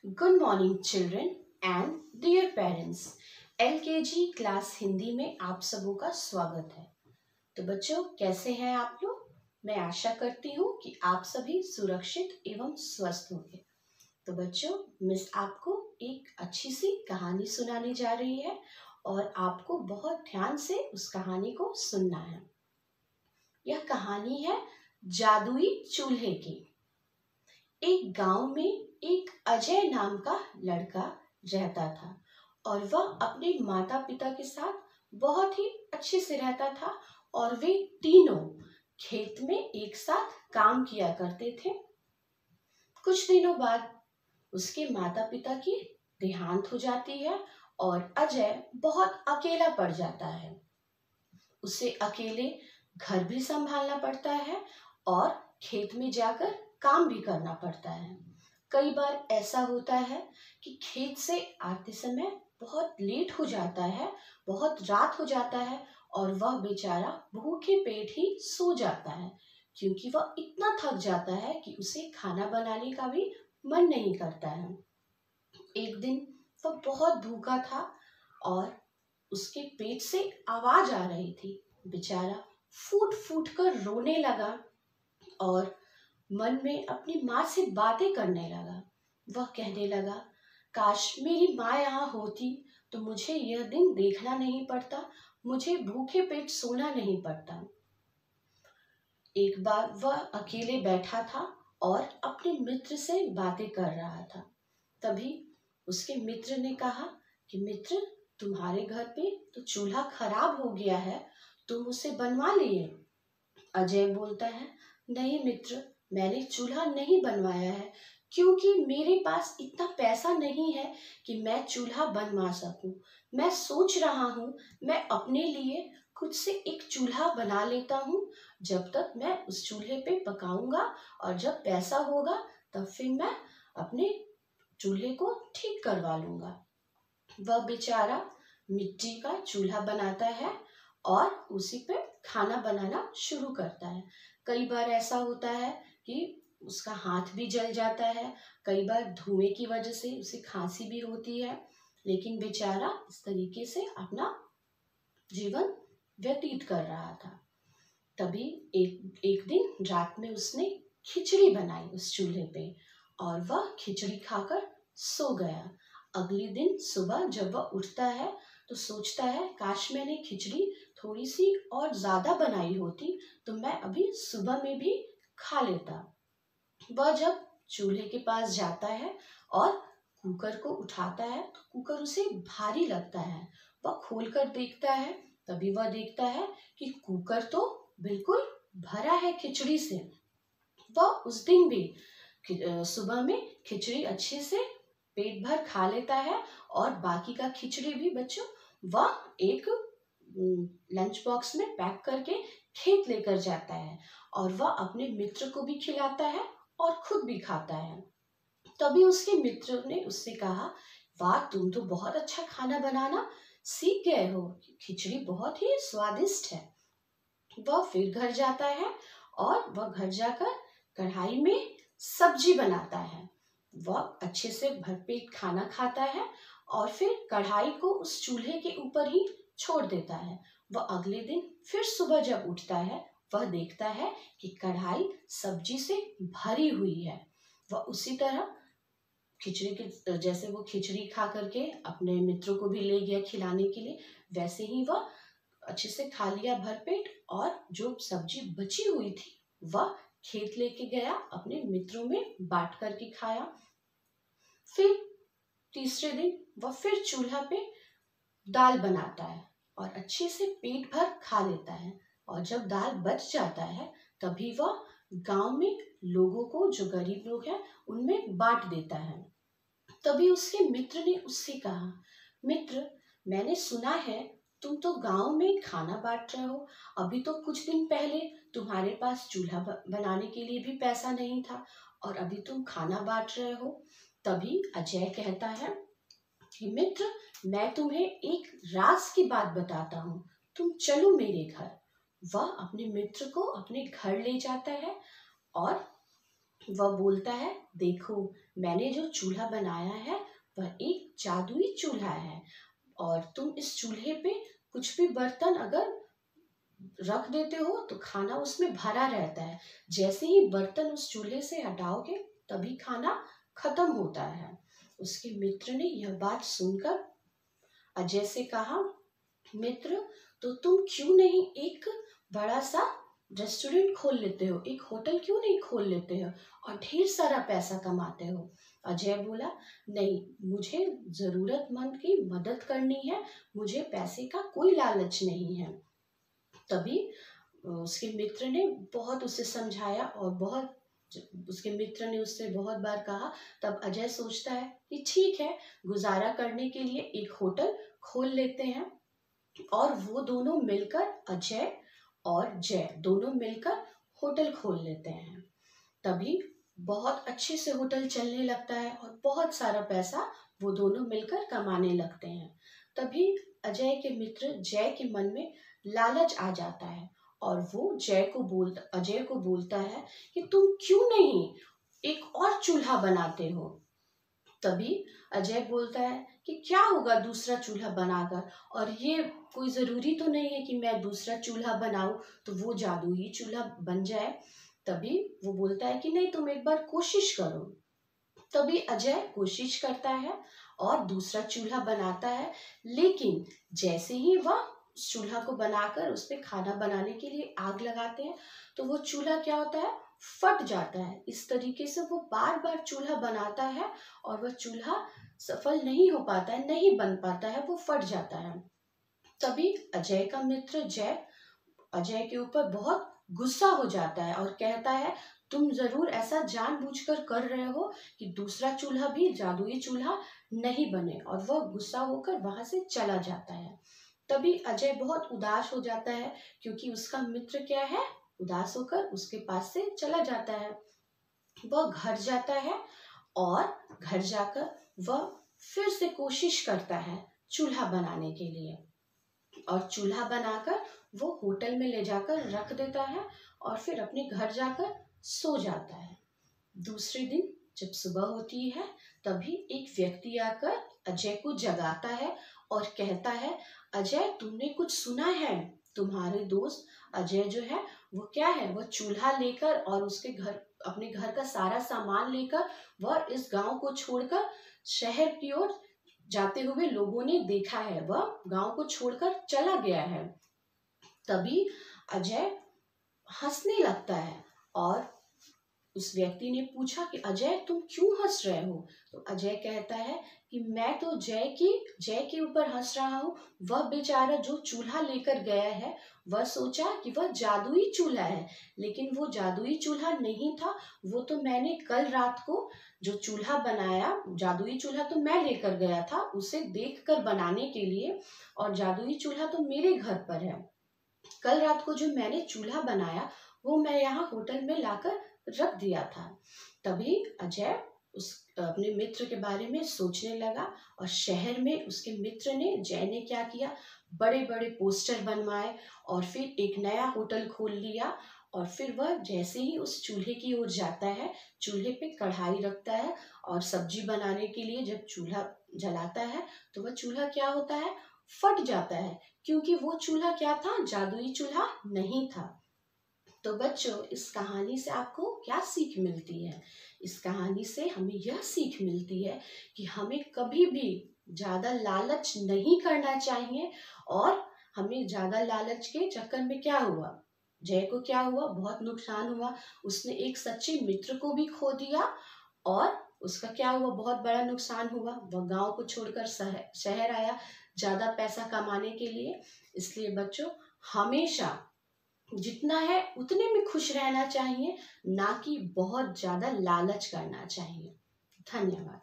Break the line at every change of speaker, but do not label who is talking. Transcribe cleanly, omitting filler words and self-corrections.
Good morning children and dear parents. LKG class Hindi में आप सबों का स्वागत है। तो बच्चों, कैसे हैं आप लोग? मैं आशा करती हूँ कि आप सभी सुरक्षित एवं स्वस्थ होंगे। तो बच्चों, मिस आपको एक अच्छी सी कहानी सुनाने जा रही है और आपको बहुत ध्यान से उस कहानी को सुनना है। यह कहानी है जादुई चूल्हे की। एक गांव में एक अजय नाम का लड़का रहता था और वह अपने माता पिता के साथ बहुत ही अच्छे से रहता था और वे तीनों खेत में एक साथ काम किया करते थे। कुछ दिनों बाद उसके माता पिता की देहांत हो जाती है और अजय बहुत अकेला पड़ जाता है। उसे अकेले घर भी संभालना पड़ता है और खेत में जाकर काम भी करना पड़ता है। कई बार ऐसा होता है कि खेत से आते समय बहुत लेट हो जाता है, बहुत रात हो जाता है और वह बेचारा भूखे पेट ही सो जाता है, क्योंकि वह इतना थक जाता है कि उसे खाना बनाने का भी मन नहीं करता है। एक दिन वह बहुत भूखा था और उसके पेट से आवाज आ रही थी। बेचारा फूट फूट कर रोने लगा और मन में अपनी माँ से बातें करने लगा। वह कहने लगा, काश मेरी माँ यहाँ होती तो मुझे यह दिन देखना नहीं पड़ता, मुझे भूखे पेट सोना नहीं पड़ता। एक बार वह अकेले बैठा था और अपने मित्र से बातें कर रहा था। तभी उसके मित्र ने कहा कि मित्र, तुम्हारे घर पे तो चूल्हा खराब हो गया है, तुम उसे बनवा लिए। अजय बोलता है, नहीं मित्र, मैंने चूल्हा नहीं बनवाया है, क्योंकि मेरे पास इतना पैसा नहीं है कि मैं चूल्हा बनवा सकूं। मैं सोच रहा हूं मैं अपने लिए खुद से एक चूल्हा बना लेता हूं, जब तक मैं उस चूल्हे पे पकाऊंगा और जब पैसा होगा तब फिर मैं अपने चूल्हे को ठीक करवा लूंगा। वह बेचारा मिट्टी का चूल्हा बनाता है और उसी पे खाना बनाना शुरू करता है। कई बार ऐसा होता है कि उसका हाथ भी जल जाता है, कई बार धुएं की वजह से उसे खांसी भी होती है, लेकिन बेचारा इस तरीके से अपना जीवन व्यतीत कर रहा था। तभी एक दिन रात में उसने खिचड़ी बनाई उस चूल्हे पे और वह खिचड़ी खाकर सो गया। अगले दिन सुबह जब वह उठता है तो सोचता है, काश मैंने खिचड़ी थोड़ी सी और ज्यादा बनाई होती तो मैं अभी सुबह में भी खा लेता। वह जब चूल्हे के पास जाता है और कुकर को उठाता है तो कुकर उसे भारी लगता है। वह खोलकर देखता है, तभी वह देखता है कि कुकर तो बिल्कुल भरा है खिचड़ी से। वह उस दिन भी सुबह में खिचड़ी अच्छे से पेट भर खा लेता है और बाकी का खिचड़ी भी बच्चों वह एक लंच बॉक्स में पैक करके खेत लेकर जाता है और वह अपने मित्र को भी खिलाता है और खुद भी खाता है। तभी उसके मित्र ने उससे कहा, वाह, तुम तो बहुत अच्छा खाना बनाना सीख गए हो, खिचड़ी बहुत ही स्वादिष्ट है। वह फिर घर जाता है और वह घर जाकर कढ़ाई में सब्जी बनाता है। वह अच्छे से भरपेट खाना खाता है और फिर कढ़ाई को उस चूल्हे के ऊपर ही छोड़ देता है। वह अगले दिन फिर सुबह जब उठता है वह देखता है कि कढ़ाई सब्जी से भरी हुई है। वह उसी तरह खिचड़ी के जैसे वो खिचड़ी खा करके अपने मित्रों को भी ले गया खिलाने के लिए, वैसे ही वह अच्छे से खा लिया भरपेट और जो सब्जी बची हुई थी वह खेत लेके गया, अपने मित्रों में बांट करके खाया। फिर तीसरे दिन वह फिर चूल्हा पे दाल बनाता है और अच्छे से पेट भर खा लेता है और जब दाल बच जाता है तभी वह गांव में लोगों को, जो गरीब लोग हैं, उनमें बांट देता है। तभी उसके मित्र ने उससे कहा, मित्र, मैंने सुना है तुम तो गांव में खाना बांट रहे हो, अभी तो कुछ दिन पहले तुम्हारे पास चूल्हा बनाने के लिए भी पैसा नहीं था और अभी तुम खाना बांट रहे हो। तभी अजय कहता है कि मित्र, मैं तुम्हें एक राज की बात बताता हूँ, तुम चलो मेरे घर। वह अपने मित्र को अपने घर ले जाता है और वह बोलता है, देखो मैंने जो चूल्हा बनाया है वह एक जादुई चूल्हा है, और तुम इस चूल्हे पे कुछ भी बर्तन अगर रख देते हो तो खाना उसमें भरा रहता है। जैसे ही बर्तन उस चूल्हे से हटाओगे तभी खाना खत्म होता है। उसके मित्र ने यह बात सुनकर अजय से कहा, मित्र, तो तुम क्यों नहीं एक बड़ा सा रेस्टोरेंट खोल लेते हो, एक होटल क्यों नहीं खोल लेते हो और ढेर सारा पैसा कमाते हो। अजय बोला, नहीं, मुझे जरूरतमंद की मदद करनी है, मुझे पैसे का कोई लालच नहीं है। तभी उसके मित्र ने बहुत उसे समझाया और उसके मित्र ने उससे बहुत बार कहा। तब अजय सोचता है कि ठीक है, गुजारा करने के लिए एक होटल खोल लेते हैं। और वो दोनों मिलकर, अजय और जय दोनों मिलकर होटल खोल लेते हैं। तभी बहुत अच्छे से होटल चलने लगता है और बहुत सारा पैसा वो दोनों मिलकर कमाने लगते हैं। तभी अजय के मित्र जय के मन में लालच आ जाता है और वो अजय को बोलता है कि तुम क्यों नहीं एक और चूल्हा बनाते हो। तभी अजय बोलता है कि क्या होगा दूसरा चूल्हा बनाकर, और ये कोई जरूरी तो नहीं है कि मैं दूसरा चूल्हा बनाऊं तो वो जादुई चूल्हा बन जाए। तभी वो बोलता है कि नहीं, तुम एक बार कोशिश करो। तभी अजय कोशिश करता है और दूसरा चूल्हा बनाता है, लेकिन जैसे ही वह उस चूल्हा को बनाकर उस पे खाना बनाने के लिए आग लगाते हैं तो वो चूल्हा क्या होता है, फट जाता है। इस तरीके से वो बार बार चूल्हा बनाता है और वह चूल्हा सफल नहीं हो पाता है, नहीं बन पाता है, वो फट जाता है। तभी अजय का मित्र जय अजय के ऊपर बहुत गुस्सा हो जाता है और कहता है, तुम जरूर ऐसा जानबूझकर कर रहे हो कि दूसरा चूल्हा भी जादुई चूल्हा नहीं बने, और वह गुस्सा होकर वहां से चला जाता है। तभी अजय बहुत उदास हो जाता है क्योंकि उसका मित्र क्या है, उदास होकर उसके पास से चला जाता है। वह घर जाता है और घर जाकर वह फिर से कोशिश करता है चूल्हा बनाने के लिए, और चूल्हा बनाकर वो होटल में ले जाकर रख देता है और फिर अपने घर जाकर सो जाता है। दूसरे दिन जब सुबह होती है तभी एक व्यक्ति आकर अजय को जगाता है और कहता है, अजय, तुमने कुछ सुना है? तुम्हारे दोस्त अजय जो है वो क्या है, वह चूल्हा लेकर और उसके घर, अपने घर का सारा सामान लेकर वह इस गांव को छोड़कर शहर की ओर जाते हुए लोगों ने देखा है, वह गांव को छोड़कर चला गया है। तभी अजय हंसने लगता है और उस व्यक्ति ने पूछा कि अजय, तुम क्यों हंस रहे हो? तो अजय कहता है कि मैं तो जय के ऊपर हंस रहा हूँ। वह बेचारा जो चूल्हा लेकर गया है वह सोचा कि वह जादुई चूल्हा है, लेकिन वो जादुई चूल्हा नहीं था। वो तो मैंने कल रात को जो चूल्हा बनाया, जादुई चूल्हा तो मैं लेकर गया था उसे देखकर बनाने के लिए, और जादुई चूल्हा तो मेरे घर पर है। कल रात को जो मैंने चूल्हा बनाया वो मैं यहाँ होटल में लाकर रख दिया था। तभी अजय उस अपने मित्र के बारे में सोचने लगा और शहर में उसके मित्र ने, जय ने क्या किया, बड़े बड़े पोस्टर बनवाए और फिर एक नया होटल खोल लिया। और फिर वह जैसे ही उस चूल्हे की ओर जाता है, चूल्हे पे कढ़ाई रखता है और सब्जी बनाने के लिए जब चूल्हा जलाता है तो वह चूल्हा क्या होता है, फट जाता है, क्योंकि वो चूल्हा क्या था, जादुई चूल्हा नहीं था। तो बच्चों, इस कहानी से आपको क्या सीख मिलती है? इस कहानी से हमें यह सीख मिलती है कि हमें कभी भी ज्यादा लालच नहीं करना चाहिए। और हमें ज्यादा लालच के चक्कर में क्या हुआ, जय को क्या हुआ, बहुत नुकसान हुआ। उसने एक सच्चे मित्र को भी खो दिया और उसका क्या हुआ, बहुत बड़ा नुकसान हुआ। वह गांव को छोड़कर शहर आया ज्यादा पैसा कमाने के लिए। इसलिए बच्चों, हमेशा जितना है उतने में खुश रहना चाहिए, ना कि बहुत ज्यादा लालच करना चाहिए। धन्यवाद।